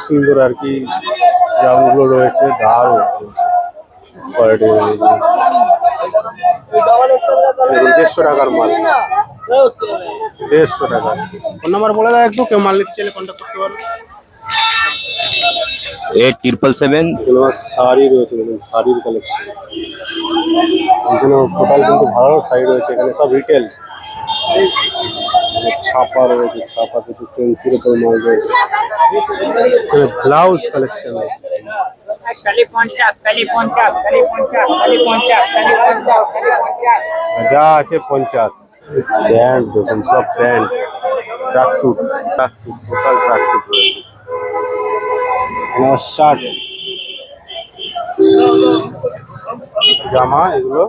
সুন্দর আর কি জামগুলো রয়েছে, দারুণ কোয়ালিটি। 150 টাকার মাল, 150 টাকা। ফোন নাম্বার বলে দাও একটু, কেউ মাল নিতে চাইলে কন্ট্যাক্ট করতে পারবে। 8777। এগুলো শাড়ি রয়েছে, দেখুন শাড়ির কালেকশন। এখানে টোটাল কিন্তু ভালো শাড়ি রয়েছে, এখানে সব রিটেল। ছাপা রয়েছে, ছাপা কিছু পেন্সিল উপর মাল রয়েছে। ব্লাউজ কালেকশন যা আছে 50। ব্র্যান্ড দেখুন, সব brand. Tracksuit, tracksuit, total tracksuit রয়েছে। শার্ট, জামা, এগুলো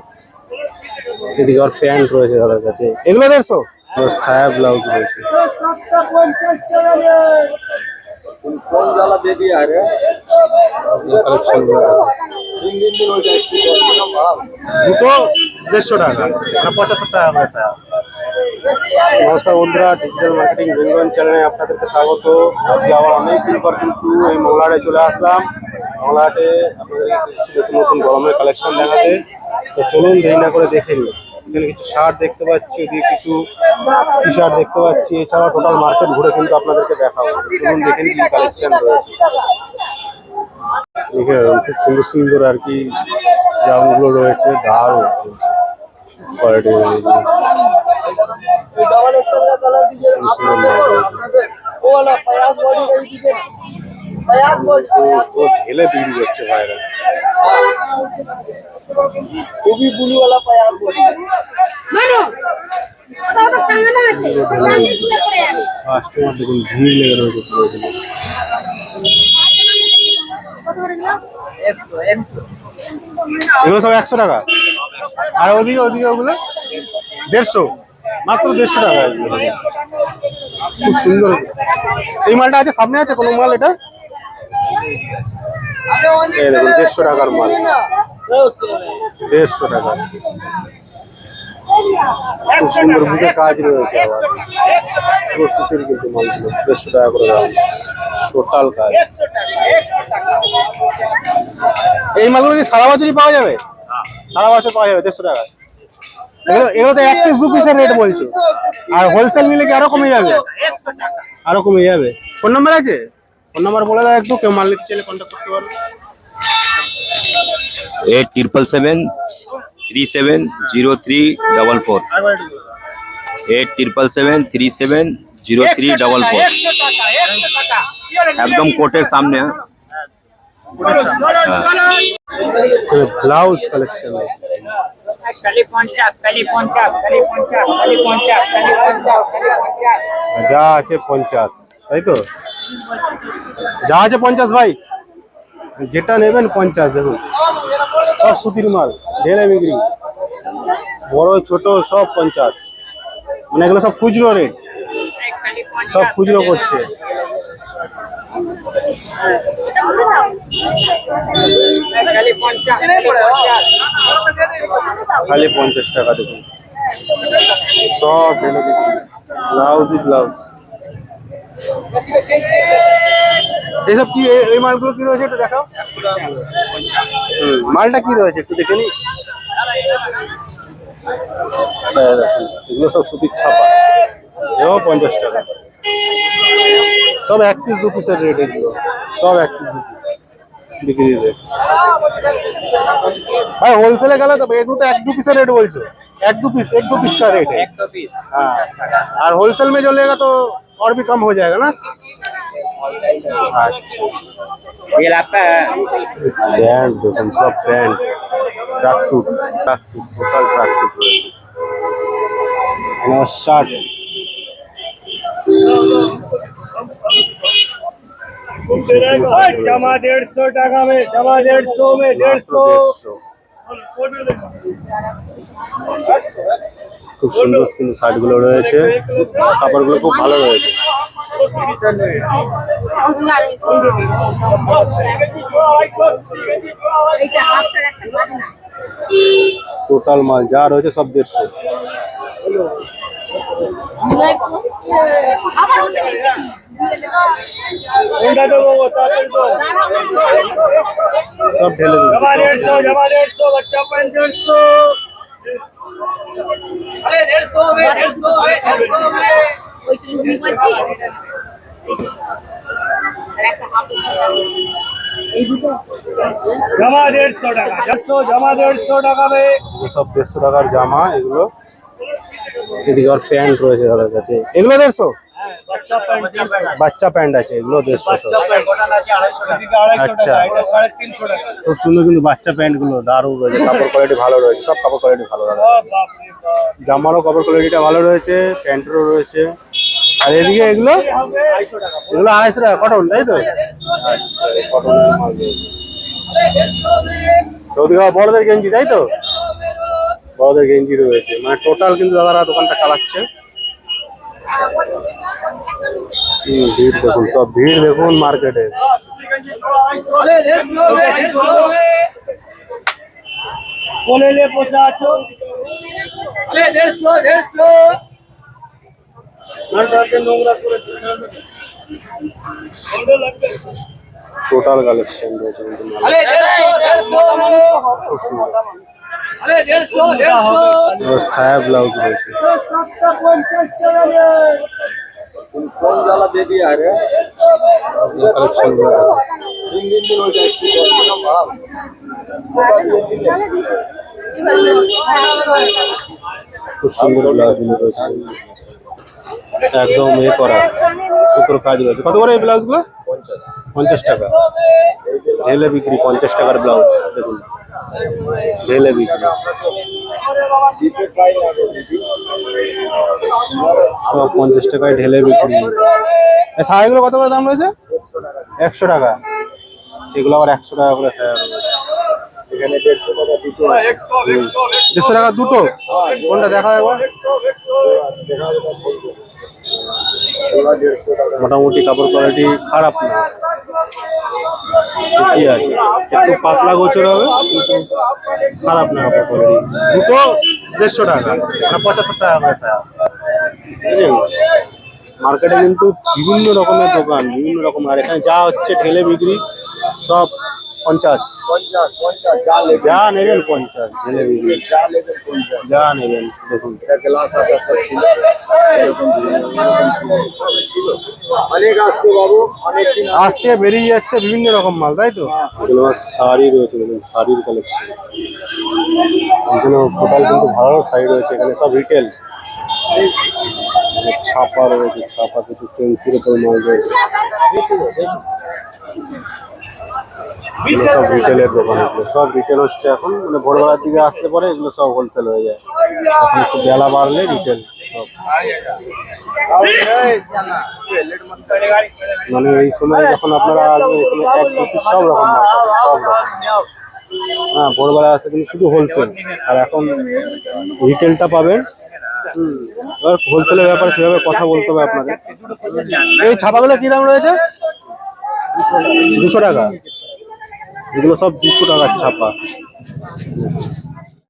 এদিকে আর প্যান্ট রয়েছে তাদের কাছে, এগুলো 150। সায়া ব্লাউজ রয়েছে। দুটো 150 টাকা, 75 টাকা করে সায়া। নমস্কার বন্ধুরা, ডিজিটাল মার্কেটিং বেঙ্গল চ্যানেলে আপনাদেরকে স্বাগত। আজকে আবার অনেকদিন পর কিন্তু এই মংলাহাটে চলে আসলাম। মংলাহাটে আপনাদেরকে কিছু নতুন নতুন গরমের কালেকশন দেখাতে। তো চলুন দেরি না করে দেখে নিই। এখানে কিছু শার্ট দেখতে পাচ্ছি, ওদিকে কিছু টি শার্ট দেখতে পাচ্ছি। এছাড়া টোটাল মার্কেট ঘুরে কিন্তু আপনাদেরকে দেখাবো। চলুন দেখে নিই কি কালেকশন রয়েছে। খুব সুন্দর সুন্দর আর কি জামগুলো রয়েছে, দারুণ কোয়ালিটি। ঢেলে বিক্রি করছে ভাইরা। খুবই বুলুওয়ালা পায়াস বডি। কাস্টমার দেখুন ভিড় লেগে রয়েছে পুরো। এগুলো সব 100 টাকা, আর ওদিকে ওদিকে ওগুলো 150, মাত্র 150 টাকা। খুব সুন্দর। এই মালটা আছে, সামনে আছে কোনো মাল? এটা এই দেখুন 150 টাকার মাল, 150 টাকা। খুব সুন্দর বুকে কাজ রয়েছে, আবার পুরো সুতির কিন্তু মালগুলো 150 টাকা করে দাম, টোটাল কাজ। এই মালগুলো কি সারা বছরই পাওয়া যাবে? সারা বছর পাওয়া যাবে 150 টাকা। এগুলো তো 1 পিস 2 পিসের রেট বলছো, আর হোলসেল নিলে কি আরো কমে যাবে? আরো কমে যাবে। ফোন নাম্বার আছে? ফোন নাম্বার বলে দাও একটু, কেউ মাল নিতে চাইলে কন্ট্যাক্ট করতে পারবে। 8777370344। 8777370344। একদম কোটের সামনে। ব্লাউজ কালেকশন যা আছে 50, তাই তো? যা আছে 50 ভাই, যেটা নেবেন 50। দেখুন সব সুতির মাল, ঢেলে বিক্রি, বড় ছোট সব 50। মানে এগুলো সব খুচরো রেট, সব খুচরো করছে। খালি 50 টাকা। দেখুন সব ঢেলে বিক্রি, ব্লাউজই ব্লাউজ। এসব কি, এই মালগুলো কি রয়েছে একটু দেখাও। মালটা কি রয়েছে একটু দেখে নি। এগুলো সব সুতির ছাপা, এও 50 টাকা। সব 1 পিস 2 পিসের রেট, এগুলো সব 1 পিস 2 পিস বিক্রি রেট। ভাই হোলসেলে গেলে তো এগুলো তো 1-2 পিসের रेट বলছো। 1-2 पीस का रेट है, 1 पीस। हाँ, और होलसेल में जो लेगा तो और भी कम हो जाएगा ना। अच्छा, ये आपका है ब्रांड देखो, सब brand. Tracksuit, tracksuit, total tracksuit है। शर्ट, जमा 150 টাকা में, जमा 150 में 150। খুব সুন্দর সুন্দর শার্টগুলো রয়েছে, কাপড়গুলো খুব ভালো রয়েছে। টোটাল মাল যা রয়েছে সব 150। उल्टा दो वो ताते दो সব ঢেলে দিচ্ছে जमा 150 बच्चा पैंट 150 अरे 150 में 150 में जमा 150 টাকা 150 जमा 150 টাকা में এগুলো সব 150 টাকার জামা এগুলো। এদিকে আর প্যান্ট রয়েছে তাদের কাছে, এগুলো 150। बच्चा पैंट বাচ্চা প্যান্ট আছে এগুলো 150 बच्चा पैंट কোটান আছে 250 আচ্ছা। টাকা এটা 350 টাকা খুব সুন্দর কিন্তু বাচ্চা প্যান্ট গুলো দারুণ রয়েছে, কাপড় কোয়ালিটি ভালো রয়েছে, সব কাপড় কোয়ালিটি ভালো দাদা। ও বাপ রে বাপ জামারও কাপড় কোয়ালিটিটা ভালো রয়েছে, প্যান্টেরও রয়েছে। আর এদিকে এগুলো 250 টাকা এগুলো 250 টাকা কটন, তাই তো? আচ্ছা, কটনের মাল রয়েছে। তো ওদিকে আবার বড়দের গেঞ্জি, তাই তো? বড়দের গেঞ্জি রয়েছে, মানে টোটাল কিন্তু দাদারা দোকানটা চালাচ্ছে। ভিড় দেখুন, সব ভিড় দেখুন মার্কেটে। अरे 150 में बोले ले 50 अरे 150 ना जाके নোংরা করে টোটাল কালেকশন রয়েছে কিন্তু মাল। अरे 150 খুব সুন্দর। अरे 150 আর সায়া ব্লাউজ রয়েছে। 50 টাকা রে কোন জ্বালা দে দিয়া রে কালেকশন খুব সুন্দর ব্লাউজ রয়েছে, একদম করা সুতোর কাজ রয়েছে। কত করে এই ব্লাউজ গুলো? 50 টাকা ঢেলে বিক্রি। 50 টাকার ব্লাউজ দেখুন, ঢেলে বিক্রি। সব 50 টাকায় ঢেলে বিক্রি। এই শাড়িগুলো কত করে দাম রয়েছে? 100 টাকা। সেগুলো আবার 100 টাকা করে শাড়ি রয়েছে। এখানে 150 টাকা দুটো, 150 টাকা দুটো। কোনটা দেখা একবার? মোটামুটি কাপড় কোয়ালিটি খারাপ না, ঠিকই আছে, একটু পাতলা গোছের হবে কিন্তু খারাপ না কাপড় কোয়ালিটি। দুটো 150 টাকা, মানে 75 টাকা করে শাড়ি। বুঝলেন, মার্কেটে কিন্তু বিভিন্ন রকমের দোকান, বিভিন্ন রকম, আর এখানে যা হচ্ছে ঢেলে বিক্রি সব 50 যা নেবেন 50 ঢেলে বিক্রি, যা নেবেন। দেখুন আসছে বেরিয়ে যাচ্ছে বিভিন্ন রকম মাল, তাই তো? এগুলো শাড়ি রয়েছে, দেখুন শাড়ির কালেকশন। এখানে টোটাল কিন্তু ভালো শাড়ি রয়েছে, এখানে সব রিটেল। ছাপা রয়েছে, ছাপা কিছু পেন্সিল উপর মাল রয়েছে। এগুলো সব রিটেলের দোকান, এগুলো সব রিটেল হচ্ছে এখন, মানে ভোরবেলার দিকে আসতে পরে এগুলো সব হোলসেল হয়ে যায়। এখন একটু বেলা বাড়লে রিটেল সব, মানে এই সময় যখন আপনারা আসবেন এই সময় এক পিস সব রকম মাল পাবেন, সব রকম। হ্যাঁ, ভোরবেলা আসে কিন্তু শুধু হোলসেল, আর এখন রিটেলটা পাবেন। এবার হোলসেলের ব্যাপারে সেভাবে কথা বলতে হবে আপনাদের। এই ছাপাগুলো কি দাম রয়েছে? 200 টাকা। এগুলো সব 200 টাকার ছাপা।